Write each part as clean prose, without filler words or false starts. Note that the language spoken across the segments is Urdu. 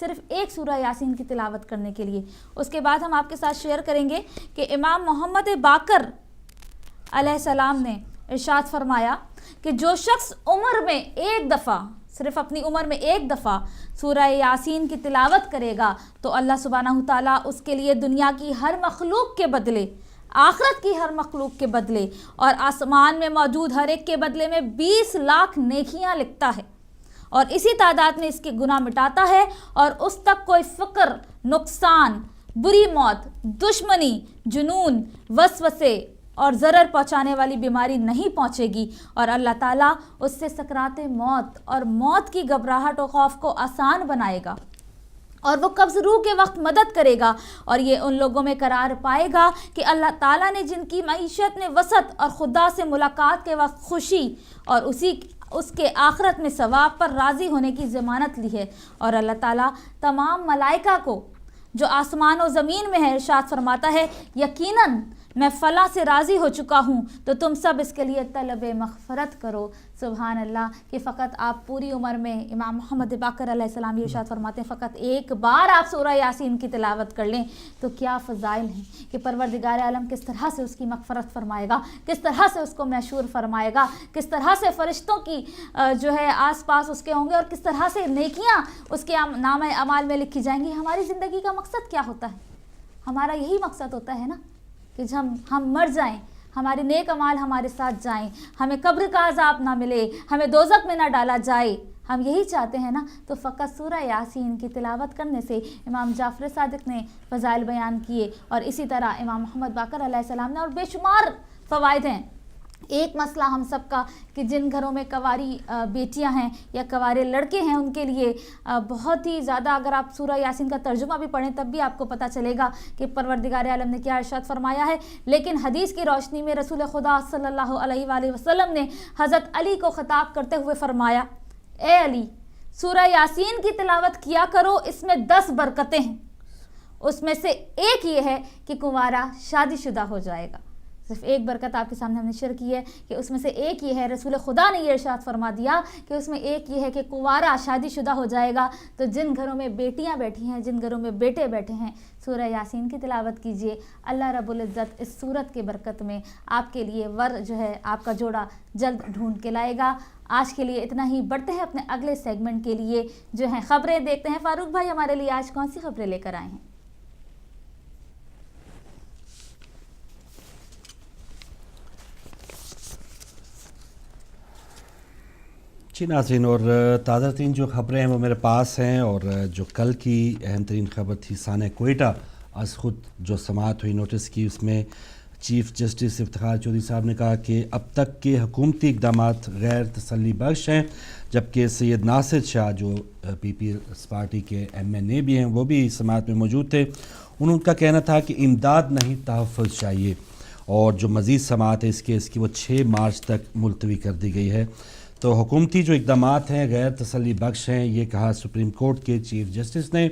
صرف ایک سورہ یاسین کی تلاوت کرنے کے لیے۔ اس کے بعد ہم آپ کے ساتھ شیئر کریں گے کہ امام محمد باقر علیہ السلام نے ارشاد فرمایا کہ جو شخص عمر میں ایک دفعہ، صرف اپنی عمر میں ایک دفعہ سورہ یاسین کی تلاوت کرے گا تو اللہ سبحانہ تعالیٰ اس کے لیے دنیا کی ہر مخلوق کے بدلے، آخرت کی ہر مخلوق کے بدلے اور آسمان میں موجود ہر ایک کے بدلے میں 20 لاکھ نیکیاں لکھتا ہے، اور اسی تعداد میں اس کے گناہ مٹاتا ہے، اور اس تک کوئی فقر، نقصان، بری موت، دشمنی، جنون، وسوسے اور ضرر پہنچانے والی بیماری نہیں پہنچے گی، اور اللہ تعالیٰ اس سے سکرات موت اور موت کی گھبراہٹ و خوف کو آسان بنائے گا، اور وہ قبض روح کے وقت مدد کرے گا، اور یہ ان لوگوں میں قرار پائے گا کہ اللہ تعالیٰ نے جن کی معیشت میں وسعت اور خدا سے ملاقات کے وقت خوشی اور اس کے آخرت میں ثواب پر راضی ہونے کی ضمانت لی ہے۔ اور اللہ تعالیٰ تمام ملائکہ کو جو آسمان و زمین میں ہے ارشاد فرماتا ہے یقیناً میں فلاں سے راضی ہو چکا ہوں تو تم سب اس کے لیے طلب مغفرت کرو۔ سبحان اللہ کہ فقط آپ پوری عمر میں، امام محمد باقر علیہ السلام یہ ارشاد فرماتے ہیں فقط ایک بار آپ سورہ یاسین کی تلاوت کر لیں تو کیا فضائل ہیں کہ پروردگار عالم کس طرح سے اس کی مغفرت فرمائے گا، کس طرح سے اس کو محشور فرمائے گا، کس طرح سے فرشتوں کی جو ہے آس پاس اس کے ہوں گے، اور کس طرح سے نیکیاں اس کے نامہ اعمال میں لکھی جائیں گی۔ ہماری زندگی کا مقصد کیا ہوتا ہے؟ ہمارا یہی مقصد ہوتا ہے نا کہ ہم مر جائیں، ہمارے نیک اعمال ہمارے ساتھ جائیں، ہمیں قبر کا عذاب نہ ملے، ہمیں دوزخ میں نہ ڈالا جائے، ہم یہی چاہتے ہیں نا۔ تو فقط سورہ یاسین کی تلاوت کرنے سے امام جعفر صادق نے فضائل بیان کیے، اور اسی طرح امام محمد باقر علیہ السلام نے، اور بے شمار فوائد ہیں۔ ایک مسئلہ ہم سب کا کہ جن گھروں میں کنواری بیٹیاں ہیں یا کنوارے لڑکے ہیں ان کے لیے بہت ہی زیادہ، اگر آپ سورہ یاسین کا ترجمہ بھی پڑھیں تب بھی آپ کو پتہ چلے گا کہ پروردگار عالم نے کیا ارشاد فرمایا ہے۔ لیکن حدیث کی روشنی میں رسول خدا صلی اللہ علیہ وآلہ وسلم نے حضرت علی کو خطاب کرتے ہوئے فرمایا اے علی، سورہ یاسین کی تلاوت کیا کرو، اس میں 10 برکتیں ہیں، اس میں سے ایک یہ ہے کہ کنوارا شادی شدہ ہو جائے گا۔ صرف ایک برکت آپ کے سامنے ہم نے شیئر کی ہے کہ اس میں سے ایک یہ ہے، رسول خدا نے یہ ارشاد فرما دیا کہ اس میں ایک یہ ہے کہ کنوارا شادی شدہ ہو جائے گا۔ تو جن گھروں میں بیٹیاں بیٹھی ہیں، جن گھروں میں بیٹے بیٹھے ہیں، سورہ یاسین کی تلاوت کیجئے۔ اللہ رب العزت اس سورت کے برکت میں آپ کے لیے جو ہے آپ کا جوڑا جلد ڈھونڈ کے لائے گا۔ آج کے لیے اتنا ہی، بڑھتے ہیں اپنے اگلے سیگمنٹ کے لیے جو ہیں خبریں دیکھتے ہیں۔ فاروق بھائی ہمارے لیے آج کون سی خبریں لے کر آئے ہیں؟ جی ناظرین، اور تازہ ترین جو خبریں ہیں وہ میرے پاس ہیں، اور جو کل کی اہم ترین خبر تھی سانحہ کوئٹہ از خود جو سماعت ہوئی نوٹس کی، اس میں چیف جسٹس افتخار چودھری صاحب نے کہا کہ اب تک کے حکومتی اقدامات غیر تسلی بخش ہیں، جبکہ سید ناصر شاہ جو پیپلز پارٹی کے MNA بھی ہیں وہ بھی سماعت میں موجود تھے۔ ان کا کہنا تھا کہ امداد نہیں تحفظ چاہیے، اور جو مزید سماعت ہے اس کیس کی وہ 6 مارچ تک ملتوی کر دی گئی ہے۔ تو حکومتی جو اقدامات ہیں غیر تسلی بخش ہیں، یہ کہا سپریم کورٹ کے چیف جسٹس نے۔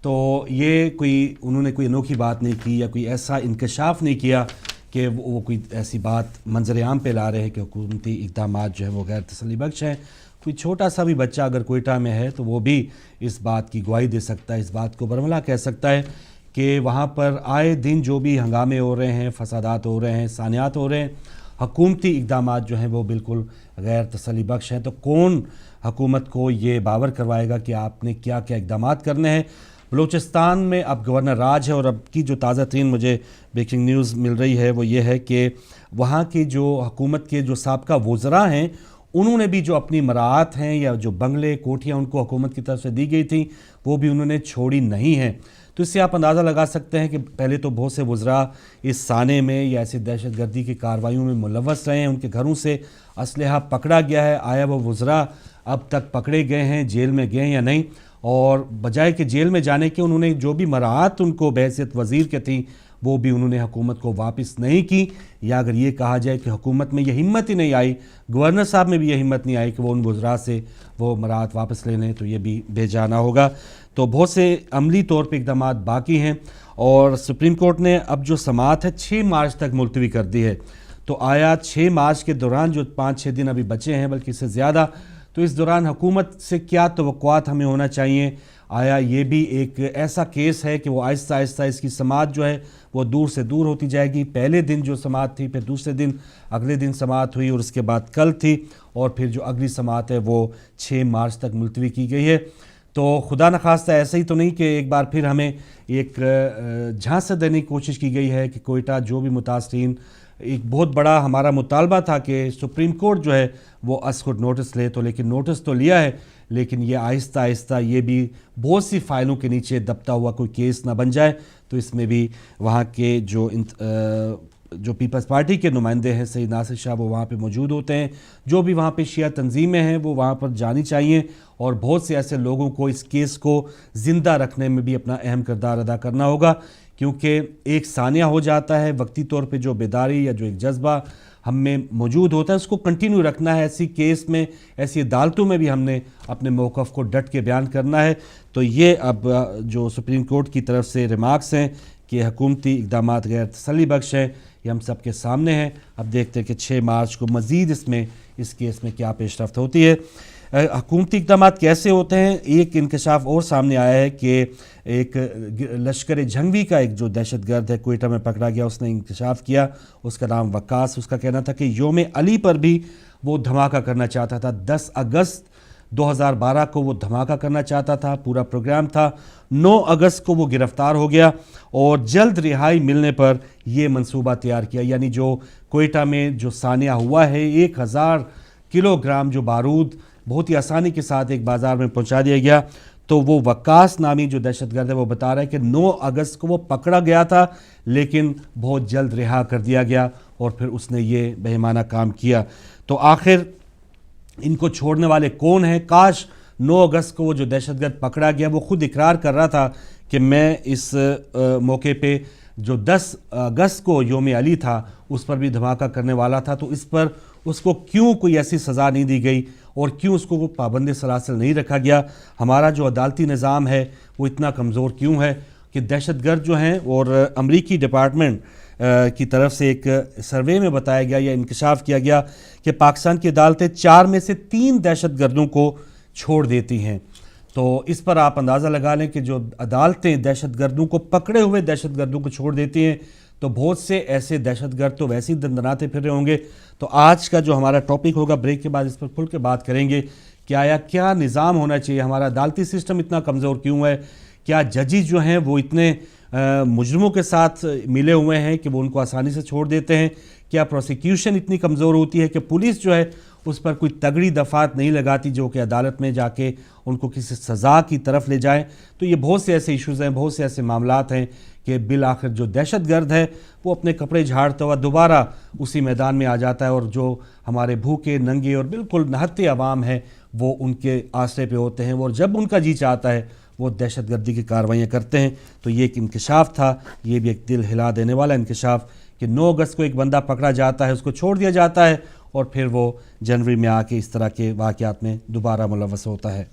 تو یہ انہوں نے کوئی انوکھی بات نہیں کی یا کوئی ایسا انکشاف نہیں کیا کہ وہ کوئی ایسی بات منظر عام پہ لا رہے ہیں کہ حکومتی اقدامات جو ہیں وہ غیر تسلی بخش ہیں۔ کوئی چھوٹا سا بھی بچہ اگر کوئٹہ میں ہے تو وہ بھی اس بات کی گواہی دے سکتا ہے، اس بات کو برملا کہہ سکتا ہے کہ وہاں پر آئے دن جو بھی ہنگامے ہو رہے ہیں، فسادات ہو رہے ہیں، سانحات ہو رہے ہیں، حکومتی اقدامات جو ہیں وہ بالکل غیر تسلی بخش ہیں۔ تو کون حکومت کو یہ باور کروائے گا کہ آپ نے کیا کیا اقدامات کرنے ہیں؟ بلوچستان میں اب گورنر راج ہے، اور اب کی جو تازہ ترین مجھے بریکنگ نیوز مل رہی ہے وہ یہ ہے کہ وہاں کی جو حکومت کے جو سابقہ وزراء ہیں انہوں نے بھی جو اپنی مراعات ہیں یا جو بنگلے کوٹھیاں ان کو حکومت کی طرف سے دی گئی تھیں وہ بھی انہوں نے چھوڑی نہیں ہیں۔ تو اس سے آپ اندازہ لگا سکتے ہیں کہ پہلے تو بہت سے وزراء اس سانحے میں یا ایسی دہشت گردی کی کارروائیوں میں ملوث رہے ہیں، ان کے گھروں سے اسلحہ پکڑا گیا ہے۔ آیا وہ وزراء اب تک پکڑے گئے ہیں، جیل میں گئے ہیں یا نہیں؟ اور بجائے کہ جیل میں جانے کے انہوں نے جو بھی مراعات ان کو بحیثیت وزیر کے تھیں وہ بھی انہوں نے حکومت کو واپس نہیں کی، یا اگر یہ کہا جائے کہ حکومت میں یہ ہمت ہی نہیں آئی، گورنر صاحب میں بھی یہ ہمت نہیں آئی کہ وہ ان وزراء سے وہ مراعات واپس لے لیں، تو یہ بھی بے جانا ہوگا۔ تو بہت سے عملی طور پہ اقدامات باقی ہیں، اور سپریم کورٹ نے اب جو سماعت ہے 6 مارچ تک ملتوی کر دی ہے۔ تو آیا 6 مارچ کے دوران جو 5-6 دن ابھی بچے ہیں بلکہ اس سے زیادہ، تو اس دوران حکومت سے کیا توقعات ہمیں ہونا چاہیے؟ آیا یہ بھی ایک ایسا کیس ہے کہ وہ آہستہ آہستہ اس کی سماعت جو ہے وہ دور سے دور ہوتی جائے گی؟ پہلے دن جو سماعت تھی، پھر دوسرے دن اگلے دن سماعت ہوئی، اور اس کے بعد کل تھی، اور پھر جو اگلی سماعت ہے وہ 6 مارچ تک ملتوی کی گئی ہے۔ تو خدا نخواستہ ایسا ہی تو نہیں کہ ایک بار پھر ہمیں ایک جھانسا دینے کی کوشش کی گئی ہے کہ کوئٹہ جو بھی متاثرین، ایک بہت بڑا ہمارا مطالبہ تھا کہ سپریم کورٹ جو ہے وہ از خود نوٹس لے، تو لیکن نوٹس تو لیا ہے، لیکن یہ آہستہ آہستہ یہ بھی بہت سی فائلوں کے نیچے دبتا ہوا کوئی کیس نہ بن جائے۔ تو اس میں بھی وہاں کے جو پیپلز پارٹی کے نمائندے ہیں سید ناصر شاہ، وہ وہاں پہ موجود ہوتے ہیں، جو بھی وہاں پہ شیعہ تنظیمیں ہیں وہ وہاں پر جانی چاہیے، اور بہت سے ایسے لوگوں کو اس کیس کو زندہ رکھنے میں بھی اپنا اہم کردار ادا کرنا ہوگا، کیونکہ ایک ثانیہ ہو جاتا ہے وقتی طور پہ جو بیداری یا جو ایک جذبہ ہم میں موجود ہوتا ہے اس کو کنٹینیو رکھنا ہے۔ ایسی کیس میں، ایسی عدالتوں میں بھی ہم نے اپنے موقف کو ڈٹ کے بیان کرنا ہے۔ تو یہ اب جو سپریم کورٹ کی طرف سے ریمارکس ہیں کہ حکومتی اقدامات غیر تسلی بخش ہیں، یہ ہم سب کے سامنے ہیں۔ اب دیکھتے ہیں کہ 6 مارچ کو مزید اس کیس میں کیا پیش رفت ہوتی ہے۔ حکومتی اقدامات کیسے ہوتے ہیں؟ ایک انکشاف اور سامنے آیا ہے کہ ایک لشکر جھنگوی کا ایک جو دہشت گرد ہے کوئٹہ میں پکڑا گیا، اس نے انکشاف کیا، اس کا نام وقاص۔ اس کا کہنا تھا کہ یوم علی پر بھی وہ دھماکہ کرنا چاہتا تھا، 10 اگست 2012 کو وہ دھماکہ کرنا چاہتا تھا، پورا پروگرام تھا۔ 9 اگست کو وہ گرفتار ہو گیا، اور جلد رہائی ملنے پر یہ منصوبہ تیار کیا، یعنی جو کوئٹہ میں جو سانحہ ہوا ہے 1000 کلو گرام جو بارود بہت ہی آسانی کے ساتھ ایک بازار میں پہنچا دیا گیا۔ تو وہ وقاص نامی جو دہشت گرد ہے وہ بتا رہا ہے کہ 9 اگست کو وہ پکڑا گیا تھا، لیکن بہت جلد رہا کر دیا گیا، اور پھر اس نے یہ بہیمانہ کام کیا۔ تو آخر ان کو چھوڑنے والے کون ہیں؟ کاش 9 اگست کو وہ جو دہشت گرد پکڑا گیا وہ خود اقرار کر رہا تھا کہ میں اس موقع پہ جو 10 اگست کو یوم علی تھا اس پر بھی دھماکہ کرنے والا تھا، تو اس پر اس کو کیوں کوئی ایسی سزا نہیں دی گئی، اور کیوں اس کو پابند سلاسل نہیں رکھا گیا؟ ہمارا جو عدالتی نظام ہے وہ اتنا کمزور کیوں ہے کہ دہشت گرد جو ہیں، اور امریکی ڈپارٹمنٹ کی طرف سے ایک سروے میں بتایا گیا یا انکشاف کیا گیا کہ پاکستان کی عدالتیں 4 میں سے 3 دہشت گردوں کو چھوڑ دیتی ہیں۔ تو اس پر آپ اندازہ لگا لیں کہ جو عدالتیں دہشت گردوں کو، پکڑے ہوئے دہشت گردوں کو چھوڑ دیتی ہیں، تو بہت سے ایسے دہشت گرد تو ویسے ہی دندناتے پھر رہے ہوں گے۔ تو آج کا جو ہمارا ٹاپک ہوگا، بریک کے بعد اس پر کھل کے بات کریں گے کہ آیا کیا نظام ہونا چاہیے، ہمارا عدالتی سسٹم اتنا کمزور کیوں ہے، کیا ججز جو ہیں وہ اتنے مجرموں کے ساتھ ملے ہوئے ہیں کہ وہ ان کو آسانی سے چھوڑ دیتے ہیں، کیا پروسیکیوشن اتنی کمزور ہوتی ہے کہ پولیس جو ہے اس پر کوئی تگڑی دفعات نہیں لگاتی جو کہ عدالت میں جا کے ان کو کسی سزا کی طرف لے جائیں۔ تو یہ بہت سے ایسے ایشوز ہیں، بہت سے ایسے معاملات ہیں کہ بالآخر جو دہشت گرد ہے وہ اپنے کپڑے جھاڑتا ہوا دوبارہ اسی میدان میں آ جاتا ہے، اور جو ہمارے بھوکے ننگے اور بالکل نہتے عوام ہیں وہ ان کے آسرے پہ ہوتے ہیں، اور جب ان کا جی چاہتا ہے وہ دہشت گردی کی کارروائیاں کرتے ہیں۔ تو یہ ایک انکشاف تھا، یہ بھی ایک دل ہلا دینے والا انکشاف کہ 9 اگست کو ایک بندہ پکڑا جاتا ہے، اس کو چھوڑ دیا جاتا ہے، اور پھر وہ جنوری میں آ کے اس طرح کے واقعات میں دوبارہ ملوث ہوتا ہے۔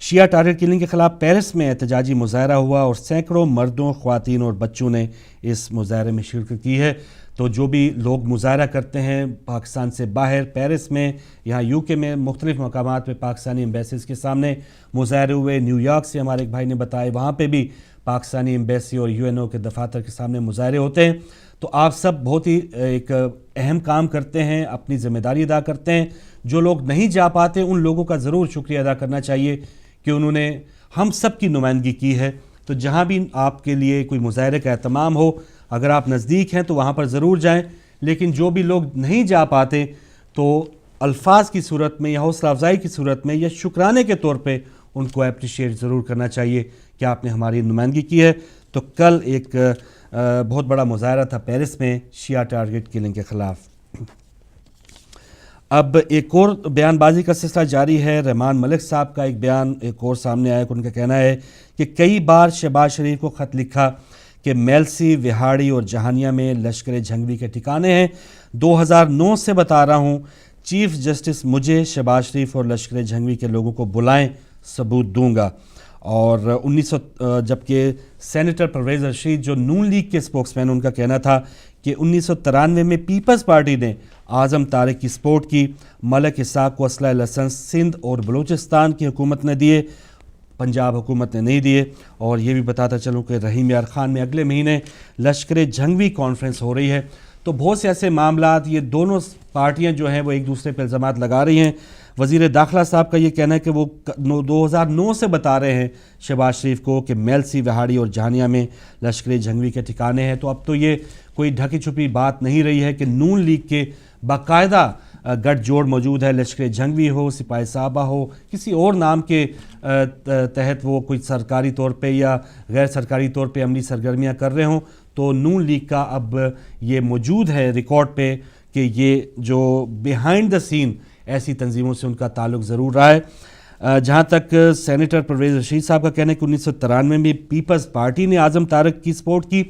شیعہ ٹارگٹ کلنگ کے خلاف پیرس میں احتجاجی مظاہرہ ہوا، اور سینکڑوں مردوں، خواتین اور بچوں نے اس مظاہرے میں شرکت کی ہے۔ تو جو بھی لوگ مظاہرہ کرتے ہیں پاکستان سے باہر، پیرس میں، یہاں یو کے میں، مختلف مقامات پہ پاکستانی ایمبیسیز کے سامنے مظاہرے ہوئے، نیو یارک سے ہمارے ایک بھائی نے بتایا وہاں پہ بھی پاکستانی ایمبیسی اور UNO کے دفاتر کے سامنے مظاہرے ہوتے ہیں۔ تو آپ سب بہت ہی ایک اہم کام کرتے ہیں، اپنی ذمہ داری ادا کرتے ہیں۔ جو لوگ نہیں جا پاتے ان لوگوں کا ضرور شکریہ ادا کرنا چاہیے کہ انہوں نے ہم سب کی نمائندگی کی ہے۔ تو جہاں بھی آپ کے لیے کوئی مظاہرے کا اہتمام ہو، اگر آپ نزدیک ہیں تو وہاں پر ضرور جائیں، لیکن جو بھی لوگ نہیں جا پاتے تو الفاظ کی صورت میں یا حوصلہ افزائی کی صورت میں یا شکرانے کے طور پہ ان کو اپریشیٹ ضرور کرنا چاہیے کہ آپ نے ہماری نمائندگی کی ہے۔ تو کل ایک بہت بڑا مظاہرہ تھا پیرس میں شیعہ ٹارگٹ کلنگ کے خلاف۔ اب ایک اور بیان بازی کا سلسلہ جاری ہے۔ رحمان ملک صاحب کا ایک بیان ایک اور سامنے آیا کہ ان کا کہنا ہے کہ کئی بار شہباز شریف کو خط لکھا کہ میلسی، وہاڑی اور جہانیہ میں لشکر جھنگوی کے ٹھکانے ہیں۔ 2009 سے بتا رہا ہوں، چیف جسٹس مجھے، شہباز شریف اور لشکر جھنگوی کے لوگوں کو بلائیں، ثبوت دوں گا۔ اور 1900 جبکہ سینیٹر پرویز رشید جو نون لیگ کے اسپوکس مین، ان کا کہنا تھا کہ 1993 میں پیپلز پارٹی نے اعظم طارق کی سپورٹ کی، ملک اسحاق کو اسلحہ لائسنس سندھ اور بلوچستان کی حکومت نے دیے، پنجاب حکومت نے نہیں دیے۔ اور یہ بھی بتاتا چلوں کہ رحیم یار خان میں اگلے مہینے لشکر جھنگوی کانفرنس ہو رہی ہے، تو بہت سے ایسے معاملات، یہ دونوں پارٹیاں جو ہیں وہ ایک دوسرے پہ الزامات لگا رہی ہیں۔ وزیر داخلہ صاحب کا یہ کہنا ہے کہ وہ 2009 سے بتا رہے ہیں شہباز شریف کو کہ میلسی، وہاڑی اور جہانیہ میں لشکر جھنگوی کے ٹھکانے ہیں، تو اب تو یہ کوئی ڈھکی چھپی بات نہیں رہی ہے کہ نون لیگ کے باقاعدہ گٹھ جوڑ موجود ہے، لشکر جھنگوی ہو، سپاہی صحابہ ہو، کسی اور نام کے تحت وہ کوئی سرکاری طور پہ یا غیر سرکاری طور پہ عملی سرگرمیاں کر رہے ہوں، تو نون لیگ کا اب یہ موجود ہے ریکارڈ پہ کہ یہ جو بیہائنڈ دا سین ایسی تنظیموں سے ان کا تعلق ضرور رہا ہے۔ جہاں تک سینیٹر پرویز رشید صاحب کا کہنا ہے کہ 1993 میں پیپلز پارٹی نے اعظم طارق کی سپورٹ کی،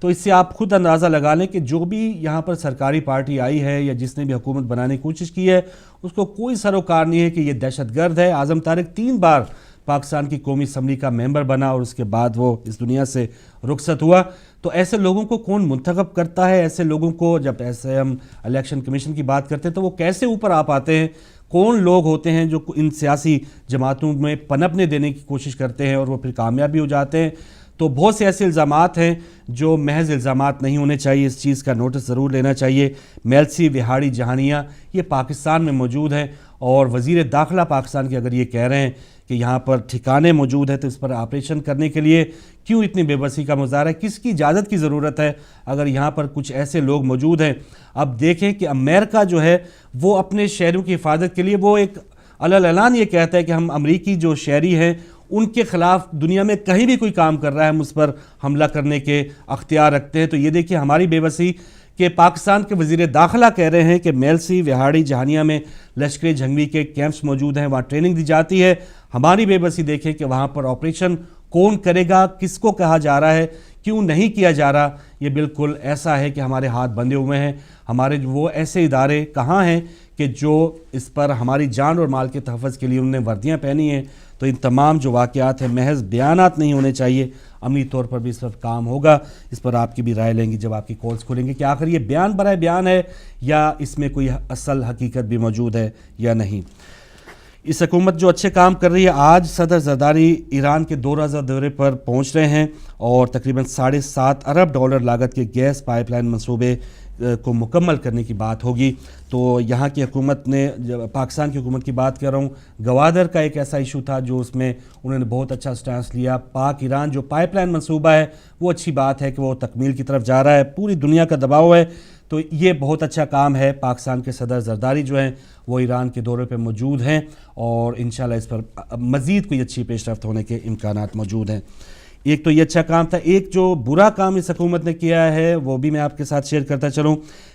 تو اس سے آپ خود اندازہ لگا لیں کہ جو بھی یہاں پر سرکاری پارٹی آئی ہے یا جس نے بھی حکومت بنانے کی کوشش کی ہے، اس کو کوئی سروکار نہیں ہے کہ یہ دہشت گرد ہے۔ اعظم طارق 3 بار پاکستان کی قومی اسمبلی کا ممبر بنا اور اس کے بعد وہ اس دنیا سے رخصت ہوا، تو ایسے لوگوں کو کون منتخب کرتا ہے؟ ایسے لوگوں کو جب ایسے ہم الیکشن کمیشن کی بات کرتے ہیں تو وہ کیسے اوپر آ پاتے ہیں؟ کون لوگ ہوتے ہیں جو ان سیاسی جماعتوں میں پنپنے دینے کی کوشش کرتے ہیں اور وہ پھر کامیاب بھی ہو جاتے ہیں؟ تو بہت سے ایسے الزامات ہیں جو محض الزامات نہیں ہونے چاہیے، اس چیز کا نوٹس ضرور لینا چاہیے۔ میلسی، وہاڑی، جہانیہ یہ پاکستان میں موجود ہیں، اور وزیر داخلہ پاکستان کے اگر یہ کہہ رہے ہیں کہ یہاں پر ٹھکانے موجود ہیں تو اس پر آپریشن کرنے کے لیے کیوں اتنی بے بسی کا مظاہرہ ہے؟ کس کی اجازت کی ضرورت ہے اگر یہاں پر کچھ ایسے لوگ موجود ہیں؟ اب دیکھیں کہ امریکہ جو ہے وہ اپنے شہریوں کی حفاظت کے لیے وہ ایک اعلان یہ کہتا ہے کہ ہم امریکی جو شہری ہیں ان کے خلاف دنیا میں کہیں بھی کوئی کام کر رہا ہے ہم اس پر حملہ کرنے کے اختیار رکھتے ہیں۔ تو یہ دیکھیں ہماری بے بسی کہ پاکستان کے وزیر داخلہ کہہ رہے ہیں کہ میلسی، وہاڑی، جہانیہ میں لشکر جھنگوی کے کیمپس موجود ہیں، وہاں ٹریننگ دی جاتی ہے۔ ہماری بے بسی دیکھیں کہ وہاں پر آپریشن کون کرے گا، کس کو کہا جا رہا ہے، کیوں نہیں کیا جا رہا؟ یہ بالکل ایسا ہے کہ ہمارے ہاتھ بندھے ہوئے ہیں۔ ہمارے وہ ایسے ادارے کہاں ہیں کہ جو اس پر ہماری جان اور مال کے تحفظ کے لیے انہوں نے وردیاں پہنی ہیں؟ تو ان تمام جو واقعات ہیں محض بیانات نہیں ہونے چاہیے، عملی طور پر بھی اس پر کام ہوگا۔ اس پر آپ کی بھی رائے لیں گی جب آپ کی کالز کھولیں گے کہ آخر یہ بیان برائے بیان ہے یا اس میں کوئی اصل حقیقت بھی موجود ہے یا نہیں۔ اس حکومت جو اچھے کام کر رہی ہے، آج صدر زرداری ایران کے 2 روزہ دورے پر پہنچ رہے ہیں اور تقریباً $7.5 ارب لاگت کے گیس پائپ لائن منصوبے کو مکمل کرنے کی بات ہوگی۔ تو یہاں کی حکومت نے، پاکستان کی حکومت کی بات کر رہا ہوں، گوادر کا ایک ایسا ایشو تھا جو اس میں انہوں نے بہت اچھا سٹانس لیا۔ پاک ایران جو پائپ لائن منصوبہ ہے وہ اچھی بات ہے کہ وہ تکمیل کی طرف جا رہا ہے، پوری دنیا کا دباؤ ہے، تو یہ بہت اچھا کام ہے۔ پاکستان کے صدر زرداری جو ہیں وہ ایران کے دورے پہ موجود ہیں اور انشاءاللہ اس پر مزید کوئی اچھی پیش رفت ہونے کے امکانات موجود ہیں۔ ایک تو یہ اچھا کام تھا، ایک جو برا کام اس حکومت نے کیا ہے وہ بھی میں آپ کے ساتھ شیئر کرتا چلوں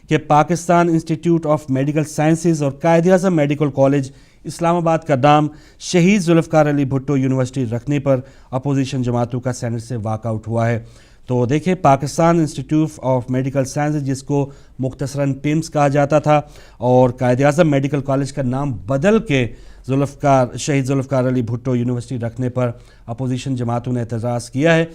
کہ Pakistan institute of medical sciences اور قائد اعظم میڈیکل کالج اسلام آباد کا نام شہید ذوالفقار علی بھٹو یونیورسٹی رکھنے پر اپوزیشن جماعتوں کا سینٹ سے واک آؤٹ ہوا ہے۔ تو دیکھیں Pakistan institute of medical sciences جس کو مختصراً پیمس کہا جاتا تھا اور قائد اعظم میڈیکل کالج کا نام بدل کے شہید ذوالفقار علی بھٹو یونیورسٹی رکھنے پر اپوزیشن جماعتوں نے اعتراض کیا ہے۔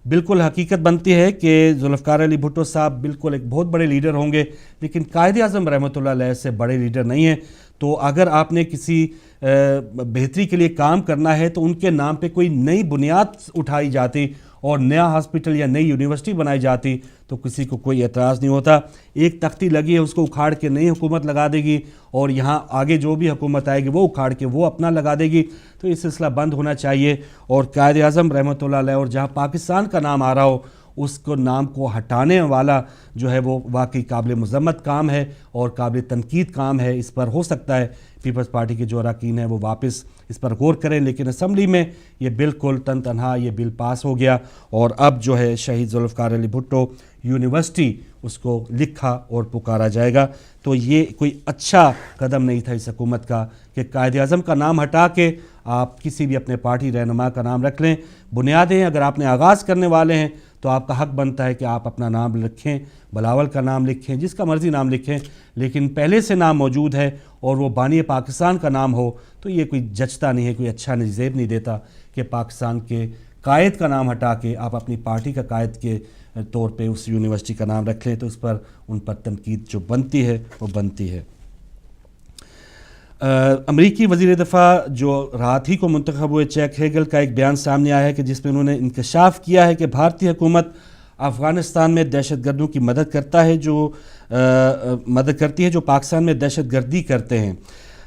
بالکل حقیقت بنتی ہے کہ ذوالفقار علی بھٹو صاحب بالکل ایک بہت بڑے لیڈر ہوں گے لیکن قائد اعظم رحمۃ اللہ علیہ سے بڑے لیڈر نہیں ہیں۔ تو اگر آپ نے کسی بہتری کے لیے کام کرنا ہے تو ان کے نام پہ کوئی نئی بنیاد اٹھائی جاتی اور نیا ہاسپٹل یا نئی یونیورسٹی بنائی جاتی تو کسی کو کوئی اعتراض نہیں ہوتا۔ ایک تختی لگی ہے اس کو اکھاڑ کے نئی حکومت لگا دے گی اور یہاں آگے جو بھی حکومت آئے گی وہ اکھاڑ کے وہ اپنا لگا دے گی، تو یہ سلسلہ بند ہونا چاہیے۔ اور قائد اعظم رحمۃ اللہ علیہ اور جہاں پاکستان کا نام آ رہا ہو اس کو نام کو ہٹانے والا جو ہے وہ واقعی قابل مذمت کام ہے اور قابل تنقید کام ہے۔ اس پر ہو سکتا ہے پیپلز پارٹی کے جو اراکین ہیں وہ واپس اس پر غور کریں، لیکن اسمبلی میں یہ بالکل تنہا یہ بل پاس ہو گیا اور اب جو ہے شہید ذوالفقار علی بھٹو یونیورسٹی اس کو لکھا اور پکارا جائے گا۔ تو یہ کوئی اچھا قدم نہیں تھا اس حکومت کا کہ قائد اعظم کا نام ہٹا کے آپ کسی بھی اپنے پارٹی رہنما کا نام رکھ لیں۔ بنیادیں اگر آپ نے آغاز کرنے والے ہیں تو آپ کا حق بنتا ہے کہ آپ اپنا نام لکھیں، بلاول کا نام لکھیں، جس کا مرضی نام لکھیں، لیکن پہلے سے نام موجود ہے اور وہ بانی پاکستان کا نام ہو تو یہ کوئی جچتا نہیں ہے، کوئی اچھا زیب نہیں دیتا کہ پاکستان کے قائد کا نام ہٹا کے آپ اپنی پارٹی کا قائد کے طور پہ اس یونیورسٹی کا نام رکھ لیں، تو اس پر ان پر تنقید جو بنتی ہے وہ بنتی ہے۔ امریکی وزیر دفاع جو رات ہی کو منتخب ہوئے چیک ہیگل کا ایک بیان سامنے آیا ہے کہ جس میں انہوں نے انکشاف کیا ہے کہ بھارتی حکومت افغانستان میں دہشت گردوں کی مدد کرتی ہے جو پاکستان میں دہشت گردی کرتے ہیں۔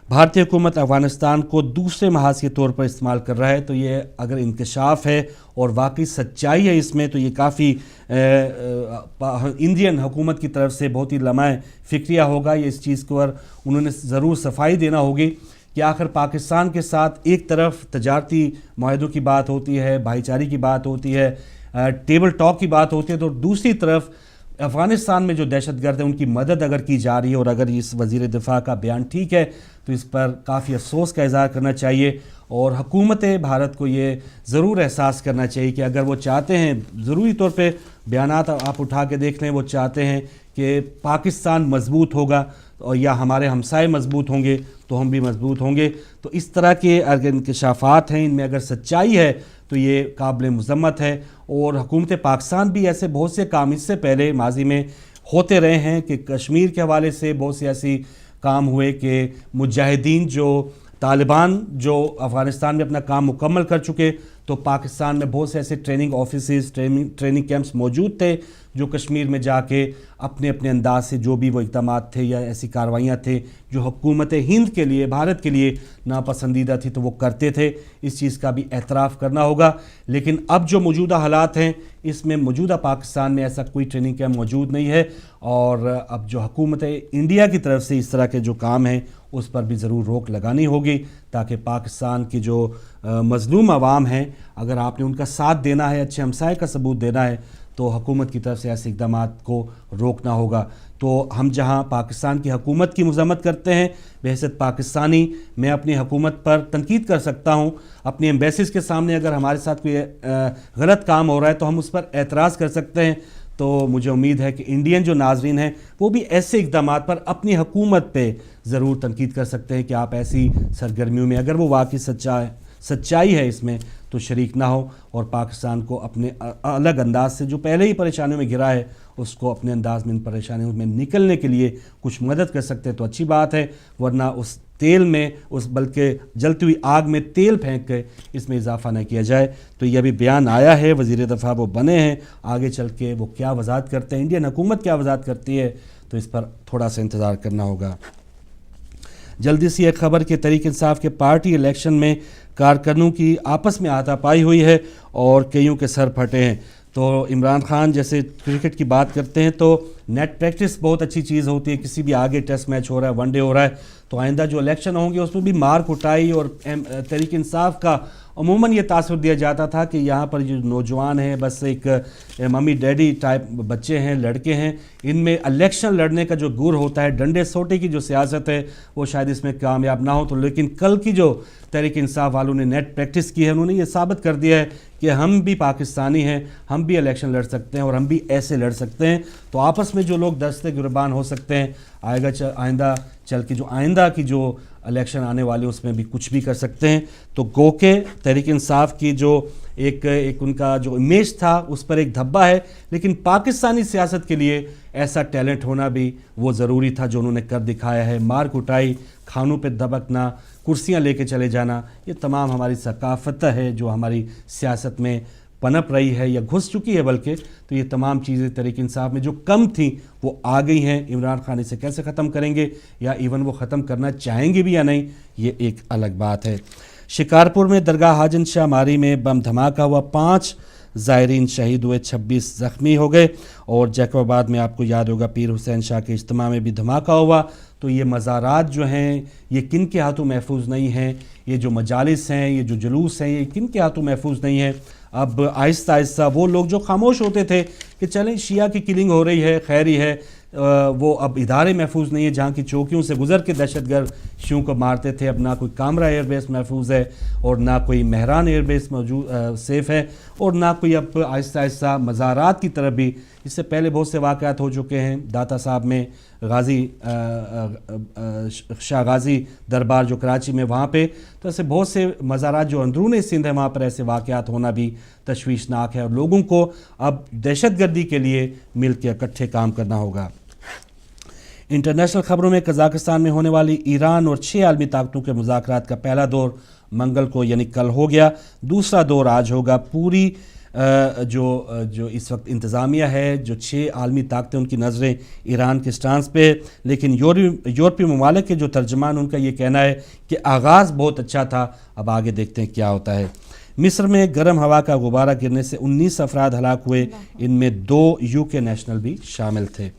بھارتی حکومت افغانستان کو دوسرے محاذ کے طور پر استعمال کر رہا ہے، تو یہ اگر انکشاف ہے اور واقعی سچائی ہے اس میں، تو یہ کافی انڈین حکومت کی طرف سے بہت ہی لمحہ فکریہ ہوگا۔ یہ اس چیز کو انہوں نے ضرور صفائی دینا ہوگی کہ آخر پاکستان کے ساتھ ایک طرف تجارتی معاہدوں کی بات ہوتی ہے، بھائی چارے کی بات ہوتی ہے، ٹیبل ٹاک کی بات ہوتی ہے، تو دوسری طرف افغانستان میں جو دہشت گرد ہیں ان کی مدد اگر کی جا رہی ہے، اور اگر اس وزیر دفاع کا بیان ٹھیک ہے تو اس پر کافی افسوس کا اظہار کرنا چاہیے، اور حکومت بھارت کو یہ ضرور احساس کرنا چاہیے کہ اگر وہ چاہتے ہیں، ضروری طور پہ بیانات آپ اٹھا کے دیکھ لیں، وہ چاہتے ہیں کہ پاکستان مضبوط ہوگا اور یا ہمارے ہمسائے مضبوط ہوں گے تو ہم بھی مضبوط ہوں گے، تو اس طرح کے اگر انکشافات ہیں، ان میں اگر سچائی ہے تو یہ قابل مذمت ہے۔ اور حکومت پاکستان بھی ایسے بہت سے کام اس سے پہلے ماضی میں ہوتے رہے ہیں کہ کشمیر کے حوالے سے بہت سے ایسی کام ہوئے کہ مجاہدین جو طالبان جو افغانستان میں اپنا کام مکمل کر چکے، تو پاکستان میں بہت سے ایسے ٹریننگ آفیسز، ٹریننگ کیمپس موجود تھے جو کشمیر میں جا کے اپنے اپنے انداز سے جو بھی وہ اقدامات تھے یا ایسی کارروائیاں تھے جو حکومت ہند کے لیے، بھارت کے لیے ناپسندیدہ تھی، تو وہ کرتے تھے۔ اس چیز کا بھی اعتراف کرنا ہوگا، لیکن اب جو موجودہ حالات ہیں اس میں موجودہ پاکستان میں ایسا کوئی ٹریننگ کیمپ موجود نہیں ہے، اور اب جو حکومت انڈیا کی طرف سے اس طرح کے جو کام ہیں اس پر بھی ضرور روک لگانی ہوگی، تاکہ پاکستان کی جو مظلوم عوام ہیں، اگر آپ نے ان کا ساتھ دینا ہے، اچھے ہمسائے کا ثبوت دینا ہے، تو حکومت کی طرف سے ایسے اقدامات کو روکنا ہوگا۔ تو ہم جہاں پاکستان کی حکومت کی مذمت کرتے ہیں، بحیثیت پاکستانی میں اپنی حکومت پر تنقید کر سکتا ہوں، اپنی ایمبیسیز کے سامنے اگر ہمارے ساتھ کوئی غلط کام ہو رہا ہے تو ہم اس پر اعتراض کر سکتے ہیں۔ تو مجھے امید ہے کہ انڈین جو ناظرین ہیں وہ بھی ایسے اقدامات پر اپنی حکومت پہ ضرور تنقید کر سکتے ہیں کہ آپ ایسی سرگرمیوں میں اگر وہ واقعی سچائی ہے اس میں تو شریک نہ ہو، اور پاکستان کو اپنے الگ انداز سے جو پہلے ہی پریشانیوں میں گرا ہے اس کو اپنے انداز میں ان پریشانیوں میں نکلنے کے لیے کچھ مدد کر سکتے ہیں تو اچھی بات ہے، ورنہ اس تیل میں بلکہ جلتی ہوئی آگ میں تیل پھینک کے اس میں اضافہ نہ کیا جائے۔ تو یہ ابھی بیان آیا ہے، وزیر دفاع وہ بنے ہیں، آگے چل کے وہ کیا وضاحت کرتے ہیں، انڈین حکومت کیا وضاحت کرتی ہے، تو اس پر تھوڑا سا انتظار کرنا ہوگا۔ جلدی سی ایک خبر کہ تحریک انصاف کے پارٹی الیکشن میں کارکنوں کی آپس میں ہاتھا پائی ہوئی ہے اور کئیوں کے سر پھٹے ہیں۔ تو عمران خان جیسے کرکٹ کی بات کرتے ہیں تو نیٹ پریکٹس بہت اچھی چیز ہوتی ہے، کسی بھی آگے ٹیسٹ میچ ہو رہا ہے، ون ڈے ہو رہا ہے، تو آئندہ جو الیکشن ہوں گے اس میں بھی مار کٹائی، اور تحریک انصاف کا عموماً یہ تاثر دیا جاتا تھا کہ یہاں پر جو نوجوان ہیں بس ایک ممی ڈیڈی ٹائپ بچے ہیں، لڑکے ہیں، ان میں الیکشن لڑنے کا جو گر ہوتا ہے، ڈنڈے سوٹے کی جو سیاست ہے وہ شاید اس میں کامیاب نہ ہو۔ تو لیکن کل کی جو تحریک انصاف والوں نے نیٹ پریکٹس کی ہے، انہوں نے یہ ثابت کر دیا ہے کہ ہم بھی پاکستانی ہیں، ہم بھی الیکشن لڑ سکتے ہیں اور ہم بھی ایسے لڑ سکتے ہیں۔ تو آپس میں جو لوگ دستے گربان ہو سکتے ہیں، آئندہ چل کے جو آئندہ کی جو الیکشن آنے والے اس میں بھی کچھ بھی کر سکتے ہیں۔ تو گو کہ تحریک انصاف کی جو ایک ان کا جو امیج تھا اس پر ایک دھبا ہے، لیکن پاکستانی سیاست کے لیے ایسا ٹیلنٹ ہونا بھی وہ ضروری تھا جو انہوں نے کر دکھایا ہے۔ مار کٹائی، کھانوں پہ دبکنا، کرسیاں لے کے چلے جانا، یہ تمام ہماری ثقافت ہے جو ہماری سیاست میں پنپ رہی ہے یا گھس چکی ہے بلکہ، تو یہ تمام چیزیں تحریک انصاف میں جو کم تھیں وہ آ گئی ہیں۔ عمران خان اسے کیسے ختم کریں گے یا ایون وہ ختم کرنا چاہیں گے بھی یا نہیں، یہ ایک الگ بات ہے۔ شکارپور میں درگاہ حاجن شاہ ماری میں بم دھماکہ ہوا، 5 زائرین شہید ہوئے، 26 زخمی ہو گئے، اور جیکب آباد میں آپ کو یاد ہوگا پیر حسین شاہ کے اجتماع میں بھی دھماکہ ہوا۔ تو یہ مزارات جو ہیں یہ کن کے ہاتھوں محفوظ نہیں ہیں، یہ جو مجالس ہیں، یہ جو جلوس ہیں، یہ کن کے ہاتھوں محفوظ نہیں ہیں۔ اب آہستہ آہستہ وہ لوگ جو خاموش ہوتے تھے کہ چلیں شیعہ کی کلنگ ہو رہی ہے، خیر ہی ہے، وہ اب ادارے محفوظ نہیں ہیں، جہاں کی چوکیوں سے گزر کے دہشت گرد شیوں کو مارتے تھے. اب نہ کوئی کامرا ایئر بیس محفوظ ہے اور نہ کوئی مہران ایئر بیس سیف ہے اور نہ کوئی اب آہستہ آہستہ مزارات کی طرف بھی. اس سے پہلے بہت سے واقعات ہو چکے ہیں داتا صاحب میں, غازی شاہ غازی دربار جو کراچی میں وہاں پہ, تو ایسے بہت سے مزارات جو اندرون سندھ ہے وہاں پر ایسے واقعات ہونا بھی تشویشناک ہے اور لوگوں کو اب دہشت گردی کے لیے مل کے اکٹھے کام کرنا ہوگا. انٹرنیشنل خبروں میں قزاقستان میں ہونے والی ایران اور 6 عالمی طاقتوں کے مذاکرات کا پہلا دور منگل کو یعنی کل ہو گیا. دوسرا دور آج ہوگا. پوری جو اس وقت انتظامیہ ہے, جو 6 عالمی طاقتیں, ان کی نظریں ایران کے سٹانس پہ, لیکن یورپی ممالک کے جو ترجمان ان کا یہ کہنا ہے کہ آغاز بہت اچھا تھا, اب آگے دیکھتے ہیں کیا ہوتا ہے. مصر میں گرم ہوا کا غبارہ گرنے سے 19 افراد ہلاک ہوئے, ان میں 2 UK نیشنل بھی شامل تھے.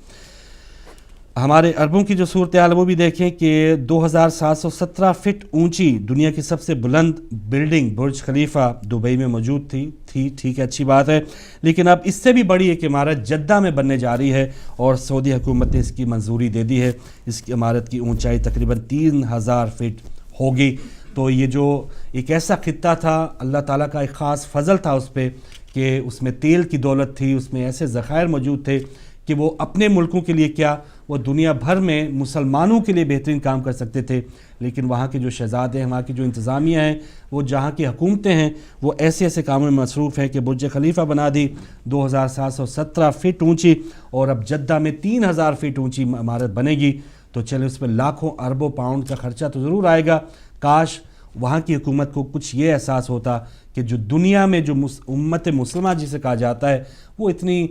ہمارے عربوں کی جو صورتحال وہ بھی دیکھیں کہ 2717 فٹ اونچی دنیا کی سب سے بلند بلڈنگ برج خلیفہ دبئی میں موجود تھی. ٹھیک ہے, اچھی بات ہے, لیکن اب اس سے بھی بڑی ایک عمارت جدہ میں بننے جا رہی ہے اور سعودی حکومت نے اس کی منظوری دے دی ہے. اس کی عمارت کی اونچائی تقریباً 3000 فٹ ہوگی. تو یہ جو ایک ایسا خطہ تھا, اللہ تعالیٰ کا ایک خاص فضل تھا اس پہ کہ اس میں تیل کی دولت تھی, اس میں ایسے ذخائر موجود تھے کہ وہ اپنے ملکوں کے لیے کیا, وہ دنیا بھر میں مسلمانوں کے لیے بہترین کام کر سکتے تھے. لیکن وہاں کے جو شہزادے ہیں, وہاں کی جو انتظامیہ ہیں, وہ جہاں کی حکومتیں ہیں, وہ ایسے ایسے کاموں میں مصروف ہیں کہ برج خلیفہ بنا دی 2717 فٹ اونچی, اور اب جدہ میں 3000 فٹ اونچی عمارت بنے گی. تو چلے اس پہ لاکھوں اربوں پاؤنڈ کا خرچہ تو ضرور آئے گا. کاش وہاں کی حکومت کو کچھ یہ احساس ہوتا کہ جو دنیا میں جو امت مسلمہ جسے کہا جاتا ہے وہ اتنی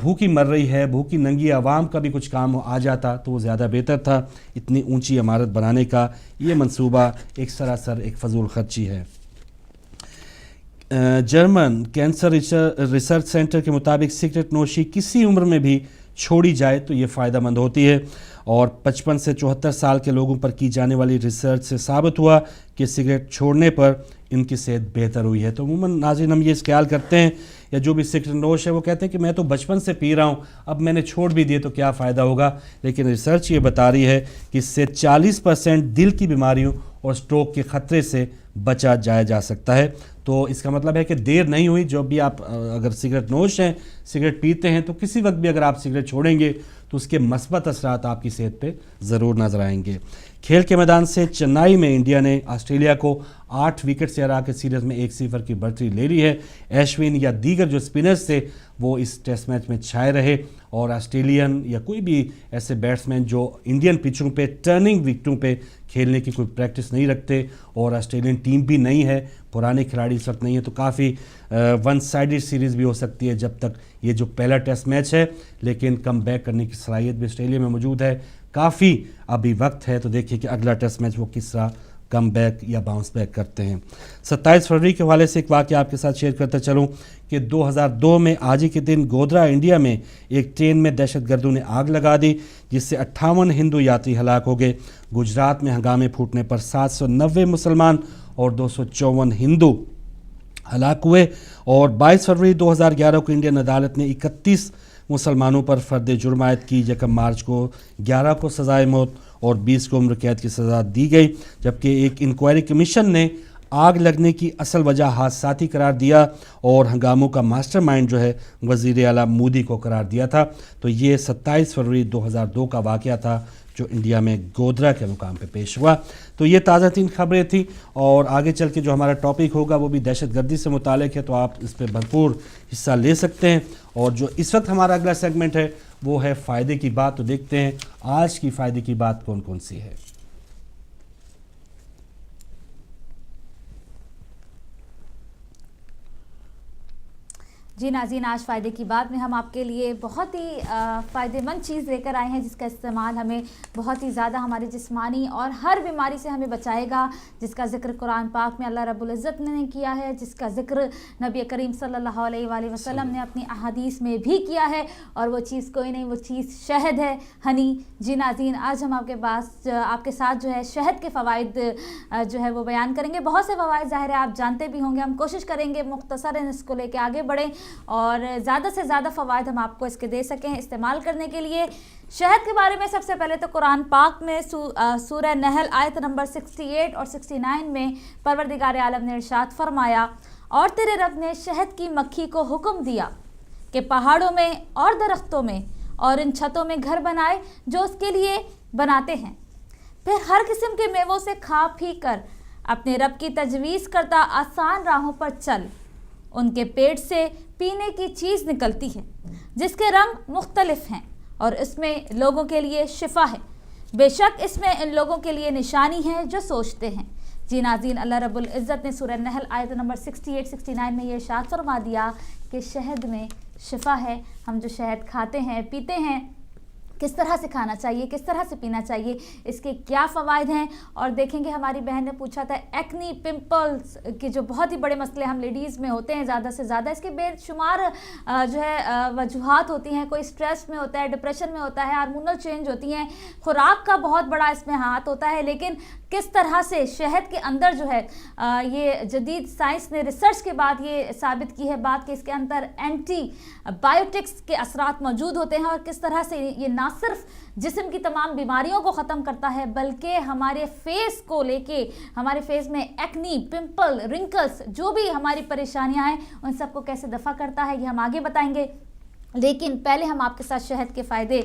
بھوکی مر رہی ہے, بھوکی ننگی عوام کا بھی کچھ کام آ جاتا تو وہ زیادہ بہتر تھا. اتنی اونچی عمارت بنانے کا یہ منصوبہ ایک سراسر ایک فضول خرچی ہے. جرمن کینسر ریسرچ سینٹر کے مطابق سگریٹ نوشی کسی عمر میں بھی چھوڑی جائے تو یہ فائدہ مند ہوتی ہے, اور 55 سے 74 سال کے لوگوں پر کی جانے والی ریسرچ سے ثابت ہوا کہ سگریٹ چھوڑنے پر ان کی صحت بہتر ہوئی ہے. تو عموماً ناظرین ہم یہ خیال کرتے ہیں, یا جو بھی سگریٹ نوش ہے وہ کہتے ہیں کہ میں تو بچپن سے پی رہا ہوں, اب میں نے چھوڑ بھی دیے تو کیا فائدہ ہوگا. لیکن ریسرچ یہ بتا رہی ہے کہ اس سے 40% دل کی بیماریوں اور سٹروک کے خطرے سے بچا جا سکتا ہے. تو اس کا مطلب ہے کہ دیر نہیں ہوئی. جو بھی آپ اگر سگریٹ نوش ہیں, سگریٹ پیتے ہیں, تو کسی وقت بھی اگر آپ سگریٹ چھوڑیں گے تو اس کے مثبت اثرات آپ کی صحت پہ ضرور نظر آئیں گے. کھیل کے میدان سے چنائی میں انڈیا نے آسٹریلیا کو 8 وکٹ سے ہرا کے سیریز میں 1-0 کی برتری لے لی ہے. ایشون یا دیگر جو سپنرز تھے وہ اس ٹیسٹ میچ میں چھائے رہے, اور آسٹریلین یا کوئی بھی ایسے بیٹسمین جو انڈین پچوں پہ ٹرننگ وکٹوں پہ کھیلنے کی کوئی پریکٹس نہیں رکھتے, اور آسٹریلین ٹیم بھی نہیں ہے, پرانے کھلاڑی اس وقت نہیں ہے, تو کافی ون سائیڈڈ سیریز بھی ہو سکتی ہے جب تک یہ جو پہلا ٹیسٹ میچ ہے. لیکن کم بیک کرنے کی صلاحیت بھی آسٹریلیا میں موجود ہے. کافی ابھی وقت ہے, تو دیکھیے کہ اگلا ٹیسٹ میچ وہ کس طرح کم بیک یا باؤنس بیک کرتے ہیں. 27 فروری کے حوالے سے ایک واقعہ آپ کے ساتھ شیئر کرتا چلوں کہ 2002 میں آج ہی کے دن گودرا انڈیا میں ایک ٹرین میں دہشت گردوں نے آگ لگا دی, جس سے 58 ہندو یاتری ہلاک ہو گئے. گجرات میں ہنگامے پھوٹنے پر 790 مسلمان اور 254 ہندو ہلاک ہوئے. اور 22 فروری 2011 کو انڈین عدالت نے 31 مسلمانوں پر فرد جرم عائد کی. 1 مارچ کو 11 کو سزائے موت اور 20 کو عمر قید کی سزا دی گئی, جبکہ ایک انکوائری کمیشن نے آگ لگنے کی اصل وجہ حادثاتی قرار دیا اور ہنگاموں کا ماسٹر مائنڈ جو ہے وزیر اعلیٰ مودی کو قرار دیا تھا. تو یہ 27 فروری 2002 کا واقعہ تھا جو انڈیا میں گودرا کے مقام پہ پیش ہوا. تو یہ تازہ ترین خبریں تھیں, اور آگے چل کے جو ہمارا ٹاپک ہوگا وہ بھی دہشت گردی سے متعلق ہے, تو آپ اس پہ بھرپور حصہ لے سکتے ہیں. اور جو اس وقت ہمارا اگلا سیگمنٹ ہے وہ ہے فائدے کی بات. تو دیکھتے ہیں آج کی فائدے کی بات کون کون سی ہے. جی ناظرین, آج فائدے کی بات میں ہم آپ کے لیے بہت ہی فائدہ مند چیز لے کر آئے ہیں, جس کا استعمال ہمیں بہت ہی زیادہ ہماری جسمانی اور ہر بیماری سے ہمیں بچائے گا, جس کا ذکر قرآن پاک میں اللہ رب العزت نے کیا ہے, جس کا ذکر نبی کریم صلی اللہ علیہ وآلہ وسلم نے اپنی احادیث میں بھی کیا ہے, اور وہ چیز کوئی نہیں, وہ چیز شہد ہے, ہنی. جی ناظرین, آج ہم آپ کے ساتھ جو ہے شہد کے فوائد جو ہے وہ بیان کریں گے. بہت سے فوائد ظاہر ہے آپ جانتے بھی ہوں گے, ہم کوشش کریں گے مختصراً اس کو لے کے آگے بڑھیں. اور زیادہ سے زیادہ فوائد ہم آپ کو اس کے دے سکیں استعمال کرنے کے لیے۔ شہد کے بارے میں سب سے پہلے تو قرآن پاک میں سورہ نحل آیت نمبر 68 اور 69 میں پروردگار عالم نے ارشاد فرمایا، اور تیرے رب نے شہد کی مکھی کو حکم دیا کہ پہاڑوں میں اور درختوں میں اور ان چھتوں میں گھر بنائے جو اس کے لیے بناتے ہیں، پھر ہر قسم کے میووں سے کھا پی کر اپنے رب کی تجویز کردہ آسان راہوں پر چل۔ ان کے پیٹ سے پینے کی چیز نکلتی ہے جس کے رنگ مختلف ہیں اور اس میں لوگوں کے لیے شفا ہے، بے شک اس میں ان لوگوں کے لیے نشانی ہے جو سوچتے ہیں۔ جی ناظرین، اللہ رب العزت نے سورہ نحل آیت نمبر 68-69 میں یہ ارشاد فرما دیا کہ شہد میں شفا ہے۔ ہم جو شہد کھاتے ہیں پیتے ہیں، کس طرح سے کھانا چاہیے، کس طرح سے پینا چاہیے، اس کے کیا فوائد ہیں۔ اور دیکھیں گے ہماری بہن نے پوچھا تھا ایکنی پمپلز کے جو بہت ہی بڑے مسئلے ہم لیڈیز میں ہوتے ہیں زیادہ سے زیادہ، اس کے بے شمار جو ہے وجوہات ہوتی ہیں۔ کوئی سٹریس میں ہوتا ہے، ڈپریشن میں ہوتا ہے، ہارمونل چینج ہوتی ہیں، خوراک کا بہت بڑا اس میں ہاتھ ہوتا ہے، لیکن کس طرح سے شہد کے اندر جو ہے یہ جدید سائنس نے ریسرچ کے بعد یہ ثابت کی ہے بات کہ اس کے اندر اینٹی بائیوٹکس کے اثرات موجود ہوتے ہیں، اور کس طرح سے یہ نہ صرف جسم کی تمام بیماریوں کو ختم کرتا ہے بلکہ ہمارے فیس کو لے کے، ہمارے فیس میں ایکنی، پمپل، رنکلز، جو بھی ہماری پریشانیاں ہیں ان سب کو کیسے دفع کرتا ہے یہ ہم آگے بتائیں گے۔ لیکن پہلے ہم آپ کے ساتھ شہد کے فائدے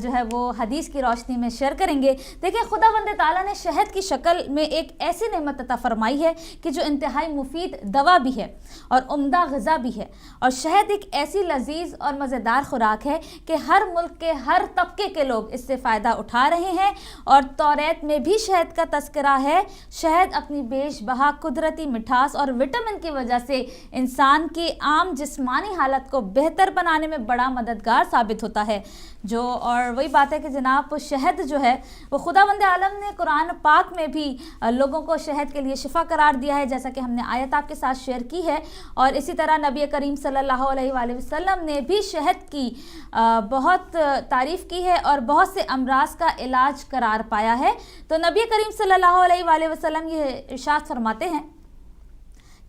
جو ہے وہ حدیث کی روشنی میں شیئر کریں گے۔ دیکھیں خداوند تعالیٰ نے شہد کی شکل میں ایک ایسی نعمت عطا فرمائی ہے کہ جو انتہائی مفید دوا بھی ہے اور عمدہ غذا بھی ہے، اور شہد ایک ایسی لذیذ اور مزیدار خوراک ہے کہ ہر ملک کے ہر طبقے کے لوگ اس سے فائدہ اٹھا رہے ہیں، اور توریت میں بھی شہد کا تذکرہ ہے۔ شہد اپنی بیش بہا قدرتی مٹھاس اور وٹامن کی وجہ سے انسان کی عام جسمانی حالت کو بہتر بنانے میں بڑا مددگار ثابت ہوتا ہے۔ اور وہی بات ہے کہ جناب شہد جو ہے وہ خداوند عالم نے قرآن پاک میں بھی لوگوں کو شہد کے لیے شفا قرار دیا ہے، جیسا کہ ہم نے آیت آپ کے ساتھ شیئر کی ہے، اور اسی طرح نبی کریم صلی اللہ علیہ وآلہ وسلم نے بھی شہد کی بہت تعریف کی ہے اور بہت سے امراض کا علاج قرار پایا ہے۔ تو نبی کریم صلی اللہ علیہ وآلہ وسلم یہ ارشاد فرماتے ہیں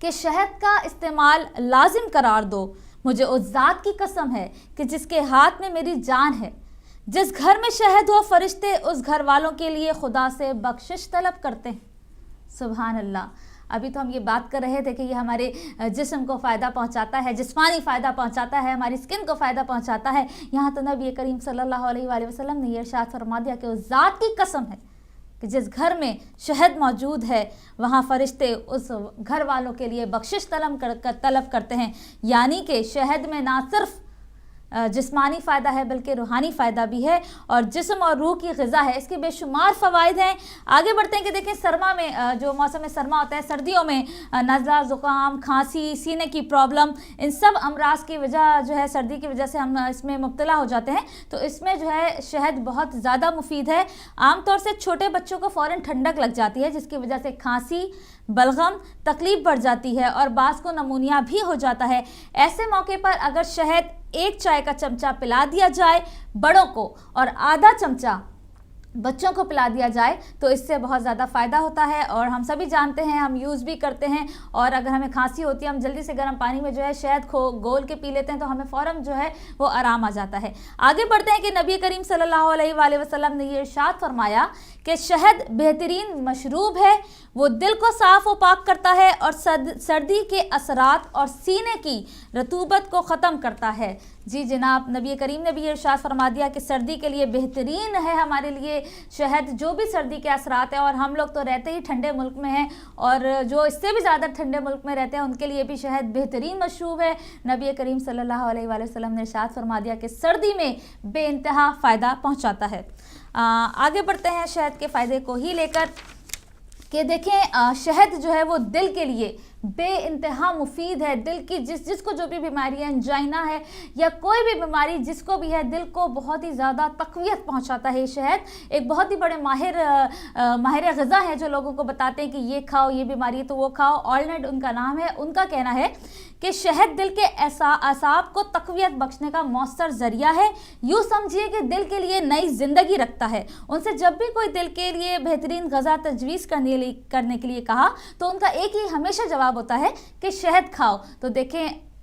کہ شہد کا استعمال لازم قرار دو، مجھے اس ذات کی قسم ہے کہ جس کے ہاتھ میں میری جان ہے، جس گھر میں شہد ہو فرشتے اس گھر والوں کے لیے خدا سے بخشش طلب کرتے ہیں۔ سبحان اللہ۔ ابھی تو ہم یہ بات کر رہے تھے کہ یہ ہمارے جسم کو فائدہ پہنچاتا ہے، جسمانی فائدہ پہنچاتا ہے، ہماری اسکن کو فائدہ پہنچاتا ہے، یہاں تو نبی کریم صلی اللہ علیہ وآلہ وسلم نے یہ ارشاد فرما دیا کہ اس ذات کی قسم ہے کہ جس گھر میں شہد موجود ہے وہاں فرشتے اس گھر والوں کے لیے بخشش طلب کرتے ہیں۔ یعنی کہ شہد میں نہ صرف جسمانی فائدہ ہے بلکہ روحانی فائدہ بھی ہے، اور جسم اور روح کی غذا ہے، اس کے بے شمار فوائد ہیں۔ آگے بڑھتے ہیں کہ دیکھیں سرما میں جو موسم سرما ہوتا ہے، سردیوں میں نزلہ، زکام، کھانسی، سینے کی پرابلم، ان سب امراض کی وجہ جو ہے سردی کی وجہ سے ہم اس میں مبتلا ہو جاتے ہیں، تو اس میں جو ہے شہد بہت زیادہ مفید ہے۔ عام طور سے چھوٹے بچوں کو فوراً ٹھنڈک لگ جاتی ہے جس کی وجہ سے کھانسی، بلغم، تکلیف بڑھ جاتی ہے اور بعض کو نمونیا بھی ہو جاتا ہے۔ ایسے موقع پر اگر شہد ایک چائے کا چمچہ پلا دیا جائے بڑوں کو اور آدھا چمچہ بچوں کو پلا دیا جائے تو اس سے بہت زیادہ فائدہ ہوتا ہے، اور ہم سبھی جانتے ہیں، ہم یوز بھی کرتے ہیں، اور اگر ہمیں کھانسی ہوتی ہے ہم جلدی سے گرم پانی میں جو ہے شہد کو گول کے پی لیتے ہیں تو ہمیں فوراً جو ہے وہ آرام آ جاتا ہے۔ آگے بڑھتے ہیں کہ نبی کریم صلی اللہ علیہ وآلہ وسلم نے یہ ارشاد فرمایا کہ شہد بہترین مشروب ہے، وہ دل کو صاف و پاک کرتا ہے اور سردی کے اثرات اور سینے کی رطوبت کو ختم کرتا ہے۔ جی جناب، نبی کریم نے بھی یہ ارشاد فرما دیا کہ سردی کے لیے بہترین ہے ہمارے لیے شہد، جو بھی سردی کے اثرات ہیں، اور ہم لوگ تو رہتے ہی ٹھنڈے ملک میں ہیں، اور جو اس سے بھی زیادہ ٹھنڈے ملک میں رہتے ہیں ان کے لیے بھی شہد بہترین مشروب ہے۔ نبی کریم صلی اللہ علیہ وآلہ وسلم نے ارشاد فرما دیا کہ سردی میں بے انتہا فائدہ پہنچاتا ہے۔ آگے بڑھتے ہیں شہد کے فائدے کو ہی لے کر کہ دیکھیں شہد جو ہے وہ دل کے لیے بے انتہا مفید ہے۔ دل کی جس کو جو بھی بیماری ہے، انجائنا ہے یا کوئی بھی بیماری جس کو بھی ہے، دل کو بہت ہی زیادہ تقویت پہنچاتا ہے یہ شہد۔ ایک بہت ہی بڑے ماہر غذا ہیں جو لوگوں کو بتاتے ہیں کہ یہ کھاؤ، یہ بیماری ہے تو وہ کھاؤ، آلنڈ ان کا نام ہے، ان کا کہنا ہے کہ شہد دل کے اعصاب کو تقویت بخشنے کا مؤثر ذریعہ ہے۔ یوں سمجھیے کہ دل کے لیے نئی زندگی رکھتا ہے۔ ان سے جب بھی کوئی دل کے لیے بہترین غذا تجویز کرنے کے لیے کہا تو ان کا ایک ہی ہمیشہ جواب ہوتا ہے کہ شہد کھاؤ۔ تو دیکھیں